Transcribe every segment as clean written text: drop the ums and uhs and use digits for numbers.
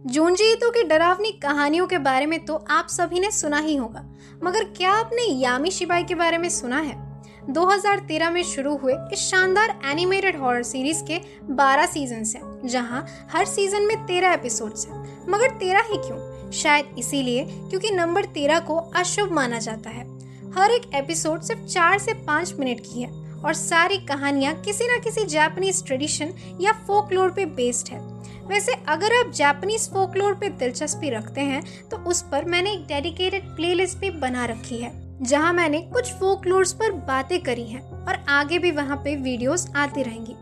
जूनजी ईतो की डरावनी कहानियों के बारे में तो आप सभी ने सुना ही होगा, मगर क्या आपने यामी शिबाई के बारे में सुना है? 2013 में शुरू हुए इस शानदार एनिमेटेड हॉरर सीरीज के 12 सीजन्स हैं, जहां हर सीजन में 13 एपिसोड्स हैं। मगर 13 ही क्यों? शायद इसीलिए क्योंकि नंबर 13 को अशुभ माना जाता है। हर एक एपिसोड सिर्फ 4 से 5 मिनट की है और सारी कहानियां किसी न किसी जापानीज ट्रेडिशन या फोकलोर पे बेस्ड है। वैसे अगर आप जापानीज फोकलोर पे दिलचस्पी रखते हैं तो उस पर मैंने एक डेडिकेटेड प्लेलिस्ट भी बना रखी है, जहां मैंने कुछ फोकलोर्स पर बातें करी हैं और आगे भी वहां पे वीडियोस आती रहेंगी।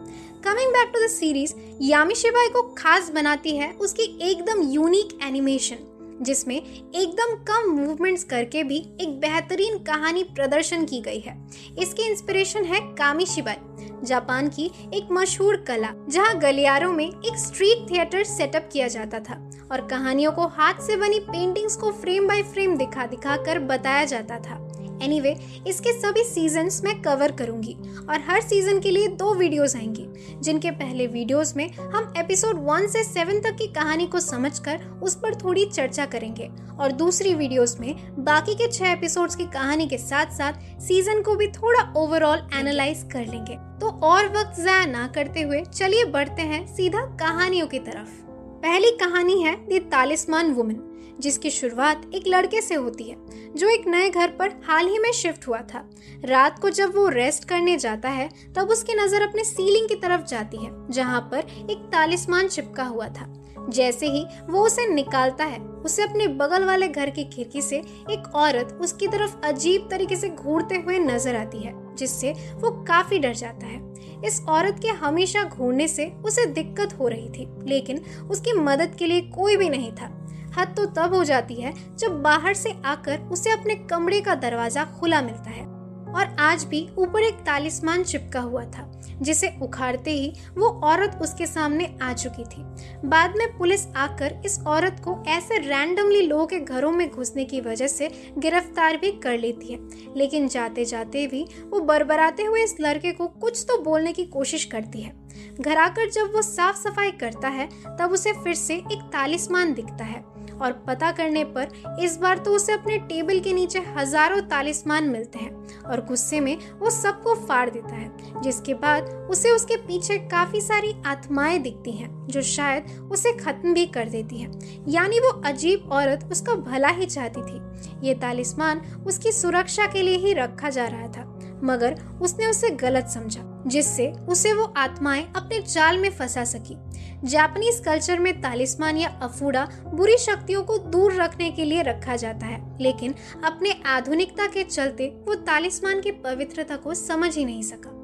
Coming back to the series, Yami Shibai को खास बनाती है उसकी एकदम यूनिक एनिमेशन, जिसमें एकदम कम मूवमेंट्स करके भी एक बेहतरीन कहानी प्रदर्शन की गई है। इसकी इंस्पिरेशन है कामीशिबाई, जापान की एक मशहूर कला, जहां गलियारों में एक स्ट्रीट थिएटर सेटअप किया जाता था और कहानियों को हाथ से बनी पेंटिंग्स को फ्रेम बाय फ्रेम दिखा दिखा कर बताया जाता था। एनीवे, इसके सभी सीजन्स मैं कवर करूंगी और हर सीजन के लिए 2 वीडियोस आएंगी, जिनके पहले वीडियोस में हम एपिसोड 1 से 7 तक की कहानी को समझकर उस पर थोड़ी चर्चा करेंगे और दूसरी वीडियोस में बाकी के 6 एपिसोड्स की कहानी के साथ साथ सीजन को भी थोड़ा ओवरऑल एनालाइज कर लेंगे। तो और वक्त ज़ाया ना करते हुए चलिए बढ़ते हैं सीधा कहानियों की तरफ। पहली कहानी है द तालिस्मान वुमन, जिसकी शुरुआत एक लड़के से होती है जो एक नए घर पर हाल ही में शिफ्ट हुआ था। रात को जब वो रेस्ट करने जाता है तब उसकी नजर अपने सीलिंग की तरफ जाती है, जहां पर एक तालिस्मान चिपका हुआ था। जैसे ही वो उसे निकालता है, उसे अपने बगल वाले घर की खिड़की से एक औरत उसकी तरफ अजीब तरीके से घूरते हुए नजर आती है, जिससे वो काफी डर जाता है। इस औरत के हमेशा घूरने से उसे दिक्कत हो रही थी, लेकिन उसकी मदद के लिए कोई भी नहीं था। हद तो तब हो जाती है जब बाहर से आकर उसे अपने कमरे का दरवाजा खुला मिलता है और आज भी ऊपर एक तालिस्मान चिपका हुआ था, जिसे उखाड़ते ही वो औरत उसके सामने आ चुकी थी। बाद में पुलिस आकर इस औरत को ऐसे रैंडमली लोगों के घरों में घुसने की वजह से गिरफ्तार भी कर लेती है, लेकिन जाते जाते भी वो बरबराते हुए इस लड़के को कुछ तो बोलने की कोशिश करती है। घर आकर जब वो साफ सफाई करता है तब उसे फिर से एक तालिस्मान दिखता है और पता करने पर इस बार तो उसे अपने टेबल के नीचे हजारों तालिस्मान मिलते हैं और गुस्से में वो सबको फाड़ देता है, जिसके बाद उसे उसके पीछे काफी सारी आत्माएं दिखती हैं जो शायद उसे खत्म भी कर देती हैं। यानी वो अजीब औरत उसका भला ही चाहती थी। ये तालिस्मान उसकी सुरक्षा के लिए ही रखा जा रहा था, मगर उसने उसे गलत समझा, जिससे उसे वो आत्माएं अपने जाल में फंसा सकी। जापानीज कल्चर में तालिस्मान या अफूड़ा बुरी शक्तियों को दूर रखने के लिए रखा जाता है, लेकिन अपने आधुनिकता के चलते वो तालिस्मान की पवित्रता को समझ ही नहीं सका।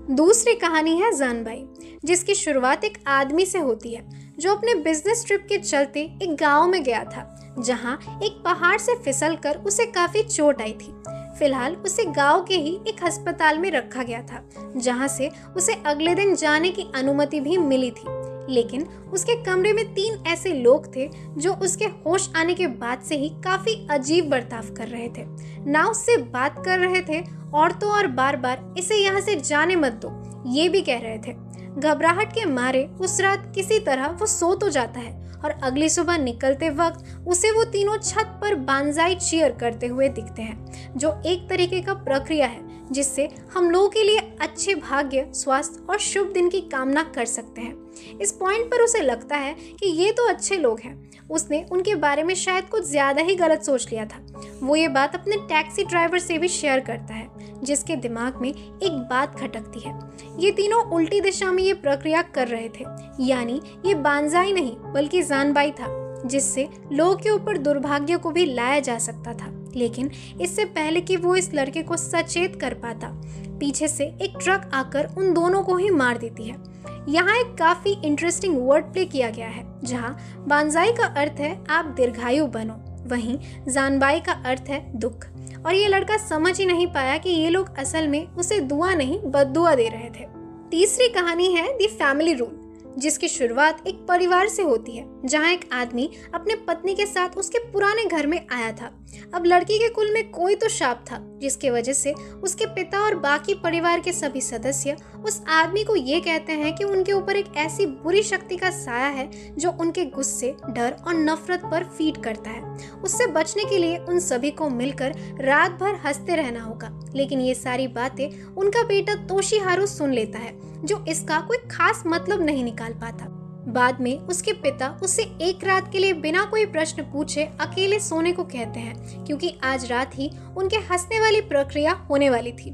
दूसरी कहानी है जानबाई, जिसकी शुरुआत एक आदमी से होती है जो अपने बिजनेस ट्रिप के चलते एक गांव में गया था, जहां एक पहाड़ से फिसलकर उसे काफी चोट आई थी। फिलहाल उसे गांव के ही एक अस्पताल में रखा गया था, जहां से उसे अगले दिन जाने की अनुमति भी मिली थी। लेकिन उसके कमरे में 3 ऐसे लोग थे जो उसके होश आने के बाद से ही काफी अजीब बर्ताव कर रहे थे। ना उससे बात कर रहे थे और तो और बार बार इसे यहाँ से जाने मत दो ये भी कह रहे थे। घबराहट के मारे उस रात किसी तरह वो सो तो जाता है और अगली सुबह निकलते वक्त उसे वो तीनों छत पर बांजाई चीयर करते हुए दिखते हैं, जो एक तरीके का प्रक्रिया है जिससे हम लोगों के लिए अच्छे भाग्य, स्वास्थ्य और शुभ दिन की कामना कर सकते हैं। इस पॉइंट पर उसे लगता है कि ये तो अच्छे लोग हैं। उसने उनके बारे में शायद कुछ ज्यादा ही गलत सोच लिया था। वो ये बात अपने टैक्सी ड्राइवर से भी शेयर करता है, जिसके दिमाग में एक बात खटकती है। ये तीनों उल्टी दिशा में ये प्रक्रिया कर रहे थे, यानी ये बांजाई नहीं बल्कि जानबाई था, जिससे लोगों के ऊपर दुर्भाग्य को भी लाया जा सकता था। लेकिन इससे पहले कि वो इस लड़के को सचेत कर पाता, पीछे से एक ट्रक आकर उन दोनों को ही मार देती है। यहाँ एक काफी इंटरेस्टिंग वर्ड प्ले किया गया है, जहाँ बांजाई का अर्थ है आप दीर्घायु बनो, वहीं जानबाई का अर्थ है दुख। और ये लड़का समझ ही नहीं पाया कि ये लोग असल में उसे दुआ नहीं बद्दुआ दे रहे थे। तीसरी कहानी है द फैमिली रूल, जिसकी शुरुआत एक परिवार से होती है, जहां एक आदमी अपने पत्नी के साथ उसके पुराने घर में आया था। अब लड़की के कुल में कोई तो शाप था, जिसके वजह से उसके पिता और बाकी परिवार के सभी सदस्य उस आदमी को ये कहते हैं कि उनके ऊपर एक ऐसी बुरी शक्ति का साया है जो उनके गुस्से, डर और नफरत पर फीड करता है। उससे बचने के लिए उन सभी को मिलकर रात भर हंसते रहना होगा। लेकिन ये सारी बातें उनका बेटा तोशीहारू सुन लेता है, जो इसका कोई खास मतलब नहीं निकाल पाता। बाद में उसके पिता उसे एक रात के लिए बिना कोई प्रश्न पूछे अकेले सोने को कहते हैं, क्योंकि आज रात ही उनके हंसने वाली प्रक्रिया होने वाली थी।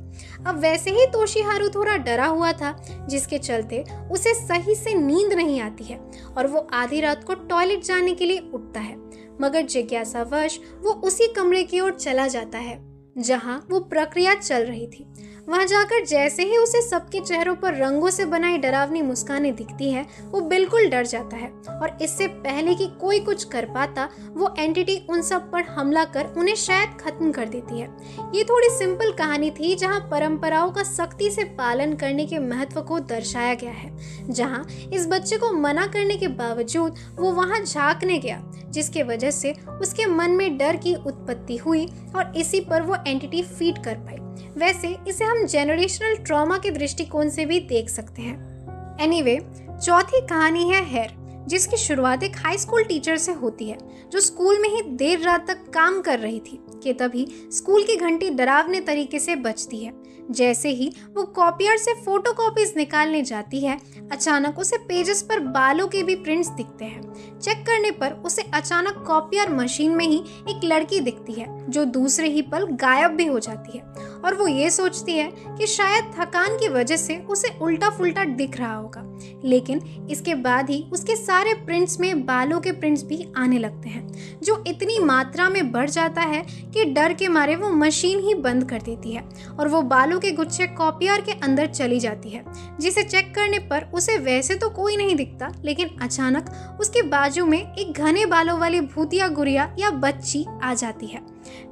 अब वैसे ही तोशीहारू थोड़ा डरा हुआ था, जिसके चलते उसे सही से नींद नहीं आती है और वो आधी रात को टॉयलेट जाने के लिए उठता है। मगर जिज्ञासावश वो उसी कमरे की ओर चला जाता है जहां वो प्रक्रिया चल रही थी। वहां जाकर जैसे ही उसे सबके चेहरों पर रंगों से बनाई डरावनी मुस्कानें दिखती है, वो बिल्कुल डर जाता है और इससे पहले कि कोई कुछ कर पाता, वो एंटिटी उन सब पर हमला कर उन्हें शायद खत्म कर देती है। ये थोड़ी सिंपल कहानी थी, जहां परंपराओं का सख्ती से पालन करने के महत्व को दर्शाया गया है, जहां इस बच्चे को मना करने के बावजूद वो वहां झांकने गया, जिसके वजह से उसके मन में डर की उत्पत्ति हुई और इसी पर वो एंटिटी फीड कर पाई। वैसे इसे हम जेनरेशनल ट्रॉमा के दृष्टिकोण से भी देख सकते हैं। एनीवे, चौथी कहानी है हेयर, जिसकी शुरुआत एक हाई स्कूल टीचर से होती है, जो स्कूल में ही देर रात तक काम कर रही थी कि तभी स्कूल की घंटी डरावने तरीके से बजती है। जैसे ही वो कॉपियर से फोटोकॉपीज निकालने जाती है, अचानक उसे पेजेस पर बालों के भी प्रिंट्स दिखते हैं। चेक करने पर उसे अचानक कॉपियर मशीन में ही एक लड़की दिखती है, जो दूसरे ही पल गायब भी हो जाती है और वो ये सोचती है कि शायद थकान की वजह से उसे उल्टा फुल्टा दिख रहा होगा। लेकिन इसके बाद ही उसके सारे प्रिंट्स में बालों के प्रिंट्स भी आने लगते हैं, जो इतनी मात्रा में बढ़ जाता है कि डर के मारे वो मशीन ही बंद कर देती है और वो बालों के गुच्छे कॉपियर के अंदर चली जाती है, जिसे चेक करने पर उसे वैसे तो कोई नहीं दिखता, लेकिन अचानक उसके बाजू में एक घने बालों वाली भूतिया गुड़िया या बच्ची आ जाती है।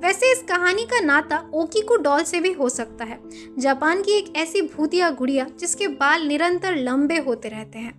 वैसे इस कहानी का नाता ओकीको डॉल से भी हो सकता है, जापान की एक ऐसी भूतिया गुड़िया जिसके बाल निरंतर लंबे होते रहते हैं।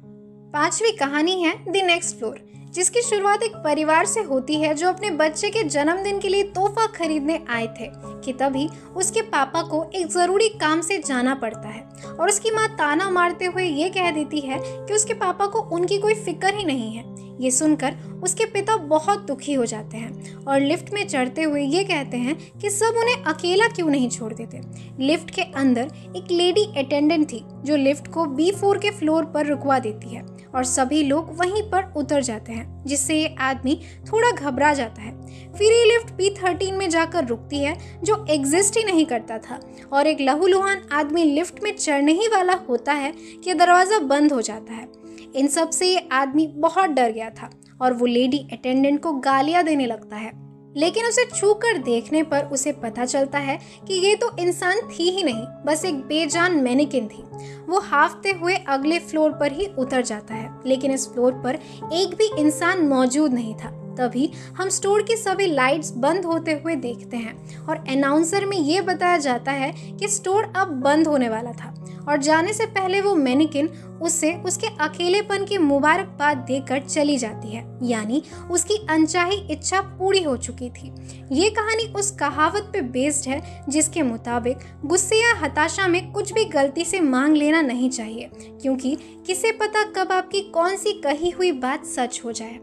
पांचवी कहानी है द नेक्स्ट फ्लोर, जिसकी शुरुआत एक परिवार से होती है जो अपने बच्चे के जन्मदिन के लिए तोहफा खरीदने आए थे कि तभी उसके पापा को एक जरूरी काम से जाना पड़ता है और उसकी माँ ताना मारते हुए ये कह देती है कि उसके पापा को उनकी कोई फिक्र ही नहीं है। ये सुनकर उसके पिता बहुत दुखी हो जाते हैं और लिफ्ट में चढ़ते हुए ये कहते हैं कि सब उन्हें अकेला क्यों नहीं छोड़ देते। लिफ्ट के अंदर एक लेडी अटेंडेंट थी जो लिफ्ट को B4 के फ्लोर पर रुकवा देती है और सभी लोग वहीं पर उतर जाते हैं, जिससे ये आदमी थोड़ा घबरा जाता है। फिर ये लिफ्ट B13 में जाकर रुकती है, जो एग्जिस्ट ही नहीं करता था और एक लहूलुहान आदमी लिफ्ट में चढ़ने ही वाला होता है कि दरवाज़ा बंद हो जाता है। इन सब से ये आदमी बहुत डर गया था और वो लेडी अटेंडेंट को गालियां देने लगता है, लेकिन उसे छू कर देखने पर उसे पता चलता है कि ये तो इंसान थी ही नहीं, बस एक बेजान मैनिकिन थी। वो हाफते हुए अगले फ्लोर पर ही उतर जाता है, लेकिन इस फ्लोर पर एक भी इंसान मौजूद नहीं था। तभी हम स्टोर की सभी लाइट्स बंद होते हुए देखते हैं और अनाउंसर में ये बताया जाता है कि स्टोर अब बंद होने वाला था और जाने से पहले वो मैनिकिन उससे उसके अकेलेपन की मुबारकबाद देकर चली जाती है, यानी उसकी अनचाही इच्छा पूरी हो चुकी थी। ये कहानी उस कहावत पे बेस्ड है जिसके मुताबिक गुस्से या हताशा में कुछ भी गलती से मांग लेना नहीं चाहिए, क्योंकि किसे पता कब आपकी कौन सी कही हुई बात सच हो जाए।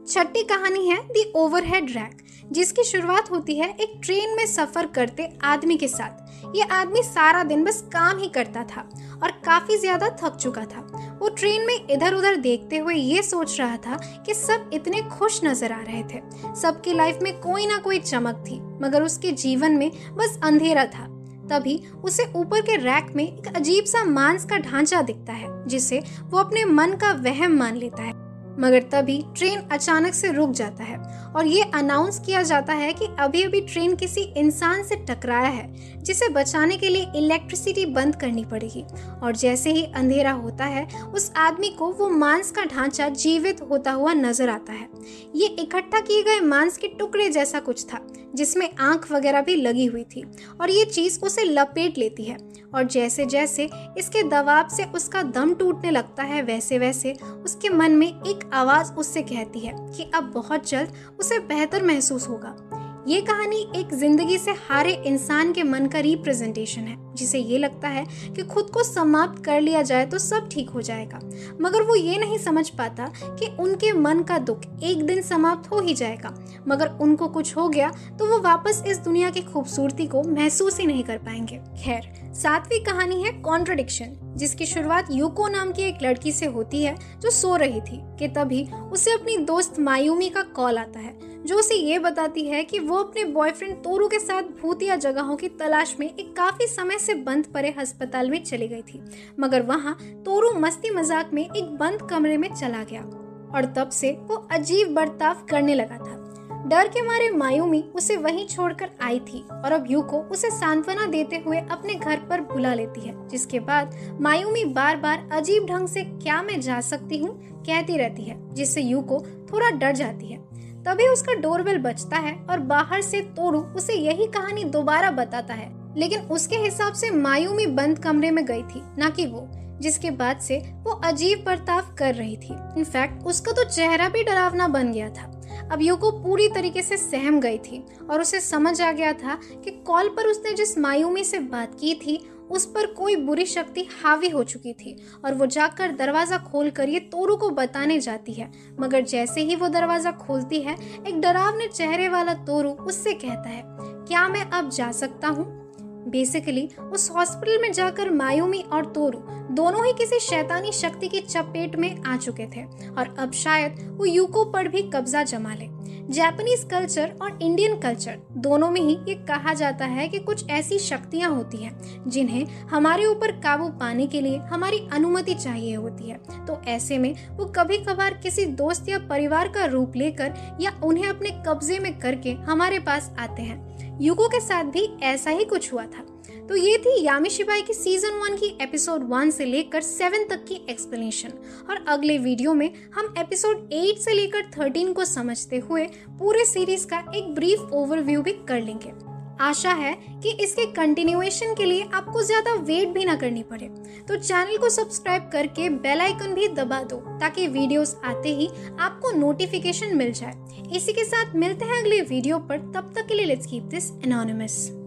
छठी कहानी है दी ओवरहेड रैक, जिसकी शुरुआत होती है एक ट्रेन में सफर करते आदमी के साथ। ये आदमी सारा दिन बस काम ही करता था और काफी ज्यादा थक चुका था। वो ट्रेन में इधर उधर देखते हुए ये सोच रहा था कि सब इतने खुश नजर आ रहे थे, सबकी लाइफ में कोई ना कोई चमक थी, मगर उसके जीवन में बस अंधेरा था। तभी उसे ऊपर के रैक में एक अजीब सा मांस का ढांचा दिखता है, जिसे वो अपने मन का वहम मान लेता है। मगर तभी ट्रेन अचानक से रुक जाता है और ये अनाउंस किया जाता है कि अभी अभी ट्रेन किसी इंसान से टकराया है जिसे बचाने के लिए इलेक्ट्रिसिटी बंद करनी पड़ेगी। और जैसे ही अंधेरा होता है उस आदमी को वो मांस का ढांचा जीवित होता हुआ नजर आता है। ये इकट्ठा किए गए मांस के टुकड़े जैसा कुछ था जिसमें आंख वगैरह भी लगी हुई थी और ये चीज उसे लपेट लेती है। और जैसे जैसे इसके दबाव से उसका दम टूटने लगता है वैसे वैसे उसके मन में एक आवाज उससे कहती है कि अब बहुत जल्द उसे बेहतर महसूस होगा। ये कहानी एक जिंदगी से हारे इंसान के मन का रिप्रेजेंटेशन है जिसे ये लगता है कि खुद को समाप्त कर लिया जाए तो सब ठीक हो जाएगा, मगर वो ये नहीं समझ पाता कि उनके मन का दुख एक दिन समाप्त हो ही जाएगा, मगर उनको कुछ हो गया तो वो वापस इस दुनिया की खूबसूरती को महसूस ही नहीं कर पाएंगे। खैर, 7वीं कहानी है कॉन्ट्रडिक्शन, जिसकी शुरुआत यूको नाम की एक लड़की से होती है जो सो रही थी कि तभी उसे अपनी दोस्त मायूमी का कॉल आता है जो उसे ये बताती है कि वो अपने बॉयफ्रेंड तोरू के साथ भूतिया जगहों की तलाश में एक काफी समय से बंद पड़े अस्पताल में चली गई थी, मगर वहाँ तोरू मस्ती मजाक में एक बंद कमरे में चला गया और तब से वो अजीब बर्ताव करने लगा था। डर के मारे मायूमी उसे वहीं छोड़कर आई थी और अब यूको उसे सांत्वना देते हुए अपने घर पर बुला लेती है, जिसके बाद मायूमी बार बार अजीब ढंग से क्या मैं जा सकती हूँ कहती रहती है, जिससे यूको थोड़ा डर जाती है। तभी उसका डोरबेल बजता है और बाहर से तोरू उसे यही कहानी दोबारा बताता है, लेकिन उसके हिसाब से मायूमी बंद कमरे में गई थी, ना कि वो, जिसके बाद से वो अजीब बर्ताव कर रही थी। इनफैक्ट उसका तो चेहरा भी डरावना बन गया था। अब यूको पूरी तरीके से सहम गई थी और उसे समझ आ गया था कि कॉल पर उसने जिस मायूमी से बात की थी उस पर कोई बुरी शक्ति हावी हो चुकी थी और वो जाकर दरवाजा खोलकर ये तोरू को बताने जाती है, मगर जैसे ही वो दरवाजा खोलती है एक डरावने चेहरे वाला तोरू उससे कहता है, क्या मैं अब जा सकता हूँ? बेसिकली उस हॉस्पिटल में जाकर मायूमी और तोरू दोनों ही किसी शैतानी शक्ति की चपेट में आ चुके थे और अब शायद वो यूको पर भी कब्जा जमा ले। जापानीज कल्चर और इंडियन कल्चर दोनों में ही ये कहा जाता है कि कुछ ऐसी शक्तियां होती हैं जिन्हें हमारे ऊपर काबू पाने के लिए हमारी अनुमति चाहिए होती है, तो ऐसे में वो कभी कभार किसी दोस्त या परिवार का रूप लेकर या उन्हें अपने कब्जे में करके हमारे पास आते हैं। यूको के साथ भी ऐसा ही कुछ हुआ था। तो ये थी यामी शिबाई की सीजन 1 की एपिसोड 1 से लेकर 7 तक की एक्सप्लेनेशन, और अगले वीडियो में हम एपिसोड 8 से लेकर 13 को समझते हुए पूरे सीरीज का एक ब्रीफ ओवरव्यू भी कर लेंगे। आशा है कि इसके कंटिन्यूएशन के लिए आपको ज्यादा वेट भी ना करनी पड़े, तो चैनल को सब्सक्राइब करके बेल आइकन भी दबा दो ताकि वीडियोस आते ही आपको नोटिफिकेशन मिल जाए। इसी के साथ मिलते हैं अगले वीडियो पर, तब तक के लिए लेट्स कीप दिस एनोनिमस।